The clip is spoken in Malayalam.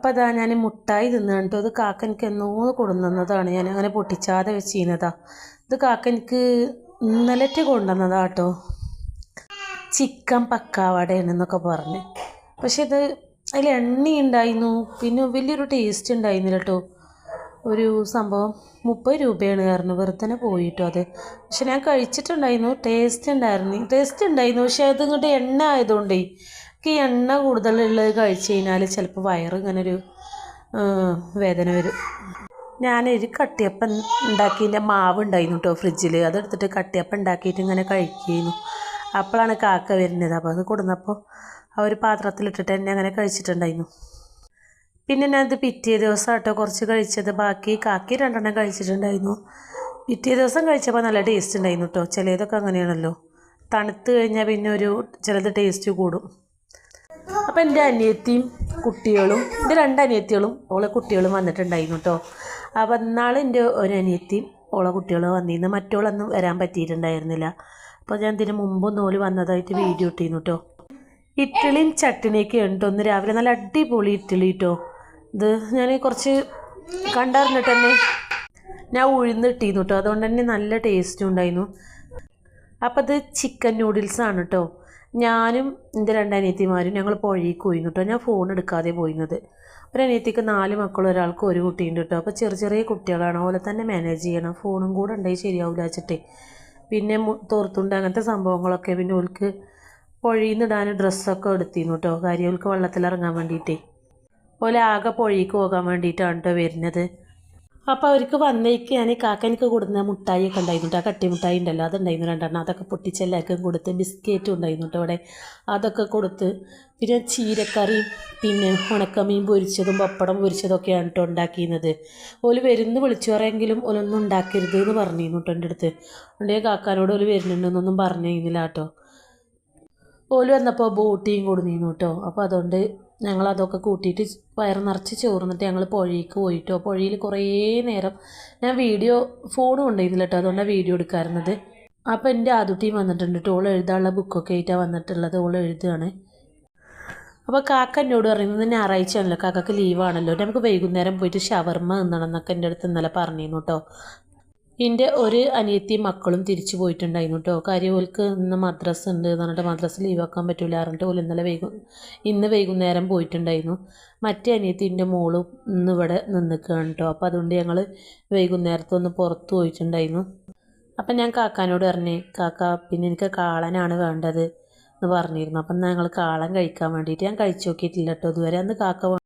അപ്പോൾ അതാ ഞാൻ മുട്ടായി തിന്നിട്ടോ. ഇത് കാക്ക എനിക്ക് എന്നോ കൊണ്ടുവന്നതാണ്. ഞാൻ അങ്ങനെ പൊട്ടിച്ചാതെ വെച്ചിരുന്നതാ. ഇത് കാക്ക എനിക്ക് ഇന്നലത്തെ കൊണ്ടുവന്നതാ കേട്ടോ. ചിക്കൻ പക്കാവടയാണെന്നൊക്കെ പറഞ്ഞ്. പക്ഷെ ഇത് അതിൽ എണ്ണ ഉണ്ടായിരുന്നു, പിന്നെ വലിയൊരു ടേസ്റ്റ് ഉണ്ടായിരുന്നില്ല കേട്ടോ. ഒരു സംഭവം 30 രൂപയാണ് കാരണം വെറുതെ പോയിട്ടോ അത്. പക്ഷെ ഞാൻ കഴിച്ചിട്ടുണ്ടായിരുന്നു, ടേസ്റ്റ് ഉണ്ടായിരുന്നു. പക്ഷെ അത് ഇങ്ങോട്ട് എണ്ണ ആയതുകൊണ്ടേ എനിക്ക് ഈ എണ്ണ കൂടുതലുള്ളത് കഴിച്ച് കഴിഞ്ഞാൽ ചിലപ്പോൾ വയറ് ഇങ്ങനെ ഒരു വേദന വരും. ഞാനൊരു കട്ടിയപ്പം ഉണ്ടാക്കിയതിൻ്റെ മാവ് ഉണ്ടായിരുന്നു കേട്ടോ ഫ്രിഡ്ജിൽ. അതെടുത്തിട്ട് കട്ടിയപ്പം ഉണ്ടാക്കിയിട്ട് ഇങ്ങനെ കഴിക്കുന്നു. അപ്പോഴാണ് കാക്ക വരുന്നത്. അപ്പോൾ അത് കൊടുന്നപ്പോൾ ആ ഒരു പാത്രത്തിലിട്ടിട്ട് എന്നെ അങ്ങനെ കഴിച്ചിട്ടുണ്ടായിരുന്നു. പിന്നെ ഞാനത് പിറ്റേ ദിവസം കേട്ടോ കുറച്ച് കഴിച്ചത്. ബാക്കി കാക്കി 2 കഴിച്ചിട്ടുണ്ടായിരുന്നു. പിറ്റേ ദിവസം കഴിച്ചപ്പോൾ നല്ല ടേസ്റ്റ് ഉണ്ടായിരുന്നു കേട്ടോ. ചിലതൊക്കെ അങ്ങനെയാണല്ലോ, തണുത്ത് കഴിഞ്ഞാൽ പിന്നെ ചിലത് ടേസ്റ്റ് കൂടും. അപ്പോൾ എൻ്റെ അനിയത്തിയും കുട്ടികളും, എൻ്റെ 2 അനിയത്തികളും ഓളെ കുട്ടികളും വന്നിട്ടുണ്ടായിരുന്നു കേട്ടോ. അപ്പോൾ ഇന്നാൾ എൻ്റെ ഒരു അനിയത്തിയും ഓളെ കുട്ടികളും വന്നിരുന്നു. മറ്റോളൊന്നും വരാൻ പറ്റിയിട്ടുണ്ടായിരുന്നില്ല. അപ്പോൾ ഞാൻ ഇതിന് മുമ്പൊന്നും ഓല് വന്നതായിട്ട് വീഡിയോ ഇട്ടിരുന്നു കേട്ടോ. ഇഡ്ഡലിയും ചട്ടിനിയൊക്കെ ഉണ്ട് ഒന്ന് രാവിലെ. നല്ല അടിപൊളി ഇഡ്ഡലി കേട്ടോ. ഇത് ഞാൻ കുറച്ച് കണ്ടറിഞ്ഞിട്ട് തന്നെ ഞാൻ ഉഴുന്നിട്ടിരുന്നു കേട്ടോ. അതുകൊണ്ട് തന്നെ നല്ല ടേസ്റ്റും ഉണ്ടായിരുന്നു. അപ്പോൾ ഇത് ചിക്കൻ നൂഡിൽസാണ് കേട്ടോ. ഞാനും എൻ്റെ 2 അനിയത്തിമാരും ഞങ്ങൾ പുഴയ്ക്ക് പോയിരുന്നു കേട്ടോ. ഞാൻ ഫോൺ എടുക്കാതെ പോയിരുന്നത്. ഒരു അനിയത്തിക്ക് 4 മക്കളും ഒരാൾക്ക് 1 കുട്ടിയുണ്ട് കേട്ടോ. അപ്പോൾ ചെറിയ കുട്ടികളാണ്, ഓലെ തന്നെ മാനേജ് ചെയ്യണം. ഫോണും കൂടെ ഉണ്ടെങ്കിൽ ശരിയാവില്ല വെച്ചിട്ടേ. പിന്നെ തോർത്തുണ്ട് അങ്ങനത്തെ സംഭവങ്ങളൊക്കെ. പിന്നെ ഓൾക്ക് പുഴയിൽ നിന്ന് ഇടാൻ ഡ്രസ്സൊക്കെ എടുത്തിരുന്നു കേട്ടോ. കാര്യം ഓൾക്ക് വെള്ളത്തിലിറങ്ങാൻ വേണ്ടിയിട്ടേ. ഓലെ ആകെ പുഴയ്ക്ക് പോകാൻ വേണ്ടിയിട്ടാണ് കേട്ടോ വരുന്നത്. അപ്പോൾ അവർക്ക് വന്നേക്ക് ഞാൻ കാക്കനിക്ക് കൊടുക്കുന്ന മുട്ടായിയൊക്കെ ഉണ്ടായിരുന്നു കേട്ടോ. ആ കട്ടി മുട്ടായി ഉണ്ടല്ലോ, അതുണ്ടായിരുന്നു 2 അതൊക്കെ പൊട്ടിച്ചെല്ലാവർക്കും കൊടുത്ത്. ബിസ്ക്കറ്റും ഉണ്ടായിരുന്നു കേട്ടോ അവിടെ, അതൊക്കെ കൊടുത്ത്. പിന്നെ ചീരക്കറിയും പിന്നെ ഉണക്കമീൻ പൊരിച്ചതും പപ്പടം പൊരിച്ചതൊക്കെയാണ് കേട്ടോ ഉണ്ടാക്കിയിരുന്നത്. ഓല് വരുന്ന് വിളിച്ചു പറയാമെങ്കിലും ഓലൊന്നും ഉണ്ടാക്കരുത് എന്ന് പറഞ്ഞിരുന്നു കേട്ടോ എൻ്റെ അടുത്ത്. അതുകൊണ്ട് കാക്കാനോട് ഓല് വരുന്നുണ്ടെന്നൊന്നും പറഞ്ഞിരുന്നില്ല കേട്ടോ. ഓല് വന്നപ്പോൾ ബോട്ടിയും കൊടുന്നിരുന്നു കേട്ടോ. അപ്പോൾ അതുകൊണ്ട് ഞങ്ങളതൊക്കെ കൂട്ടിയിട്ട് വയറ് നിറച്ച് ചോർന്നിട്ട് ഞങ്ങൾ പുഴയ്ക്ക് പോയിട്ടോ. പുഴയിൽ കുറേ നേരം ഞാൻ ഫോൺ കൊണ്ടുപോയിരുന്നില്ല കേട്ടോ. അതുകൊണ്ടാണ് വീഡിയോ എടുക്കാറുള്ളത്. അപ്പോൾ എൻ്റെ ആദ്യത്തെയും വന്നിട്ടുണ്ട് കേട്ടോ. ഓൾ എഴുതാനുള്ള ബുക്കൊക്കെ ആയിട്ടാണ് വന്നിട്ടുള്ളത്. ഓൾ എഴുതുകയാണ്. അപ്പോൾ കാക്ക എന്നോട് പറയുന്നത് ഞായറാഴ്ച ആണല്ലോ, കാക്കക്ക് ലീവാണല്ലോ, നമുക്ക് വൈകുന്നേരം പോയിട്ട് ഷവർമ്മ തിന്നണം എന്നൊക്കെ എൻ്റെ അടുത്ത് ഇന്നലെ പറഞ്ഞിരുന്നു കേട്ടോ. എൻ്റെ ഒരു അനിയത്തിയും മക്കളും തിരിച്ചു പോയിട്ടുണ്ടായിരുന്നു കേട്ടോ. കാര്യം ഓൾക്ക് ഇന്ന് മദ്രസ ഉണ്ട് എന്ന് പറഞ്ഞിട്ട് മദ്രസ ലീവാക്കാൻ പറ്റില്ല പറഞ്ഞിട്ട് ഓല് ഇന്ന് വൈകുന്നേരം പോയിട്ടുണ്ടായിരുന്നു. മറ്റേ അനിയത്തിൻ്റെ മോളും ഇന്ന് ഇവിടെ നിൽക്കുകയാണ് കേട്ടോ. അപ്പോൾ അതുകൊണ്ട് ഞങ്ങൾ വൈകുന്നേരത്തൊന്ന് പുറത്ത് പോയിട്ടുണ്ടായിരുന്നു. അപ്പം ഞാൻ കാക്കാനോട് പറഞ്ഞു, കാക്ക പിന്നെ എനിക്ക് കാളനാണ് വേണ്ടത് എന്ന് പറഞ്ഞിരുന്നു. അപ്പം ഞങ്ങൾ കാളൻ കഴിക്കാൻ വേണ്ടിയിട്ട് ഞാൻ കഴിച്ചു നോക്കിയിട്ടില്ല കേട്ടോ ഇതുവരെ. അന്ന് കാക്ക